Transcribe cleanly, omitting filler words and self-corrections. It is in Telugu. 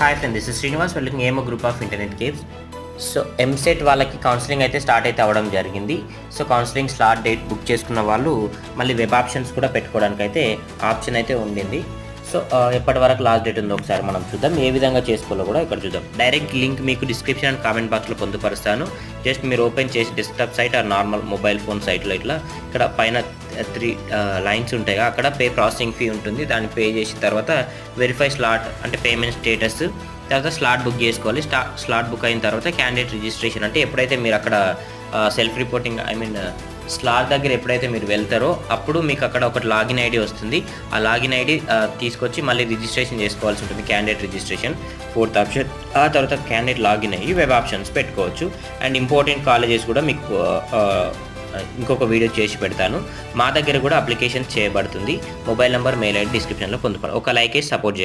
Hi friend, this is Srinivas welcoming ఏమో group of internet caves. So EAMCET వాళ్ళకి కౌన్సిలింగ్ అయితే స్టార్ట్ అయితే అవ్వడం జరిగింది. So counselling slot date book చేసుకున్న వాళ్ళు మళ్ళీ వెబ్ ఆప్షన్స్ కూడా పెట్టుకోవడానికి అయితే ఆప్షన్ అయితే ఉండింది. సో ఎప్పటి వరకు లాస్ట్ డేట్ ఉందో ఒకసారి మనం చూద్దాం. ఏ విధంగా చేసుకోవాలో కూడా ఇక్కడ చూద్దాం. డైరెక్ట్ లింక్ మీకు డిస్క్రిప్షన్ అండ్ కామెంట్ బాక్స్లో పొందుపరుస్తాను. జస్ట్ మీరు ఓపెన్ చేసి desktop site or normal mobile phone సైట్లో ఇట్లా ఇక్కడ పైన 3 లైన్స్ ఉంటాయి. అక్కడ పే ప్రాసెసింగ్ ఫీ ఉంటుంది. దాన్ని పే చేసిన తర్వాత వెరిఫై స్లాట్ అంటే పేమెంట్ స్టేటస్, తర్వాత స్లాట్ బుక్ చేసుకోవాలి. స్లాట్ బుక్ అయిన తర్వాత క్యాండిడేట్ రిజిస్ట్రేషన్ అంటే ఎప్పుడైతే మీరు అక్కడ సెల్ఫ్ రిపోర్టింగ్ స్లాట్ దగ్గర ఎప్పుడైతే మీరు వెళ్తారో అప్పుడు మీకు అక్కడ ఒక లాగిన్ ఐడి వస్తుంది. ఆ లాగిన్ ఐడి తీసుకొచ్చి మళ్ళీ రిజిస్ట్రేషన్ చేసుకోవాల్సి ఉంటుంది. Candidate registration 4th option. ఆ తర్వాత క్యాండిడేట్ లాగిన్ అయ్యి వెబ్ ఆప్షన్స్ పెట్టుకోవచ్చు. అండ్ ఇంపార్టెంట్ కాలేజెస్ కూడా మీకు ఇంకొక వీడియో చేసి పెడతాను. మా దగ్గర కూడా అప్లికేషన్ చేయబడుతుంది. మొబైల్ నెంబర్, మెయిల్ ఐడి డిస్క్రిప్షన్లో పొందుతాను. ఒక లైక్ వేసి సపోర్ట్ చేయండి.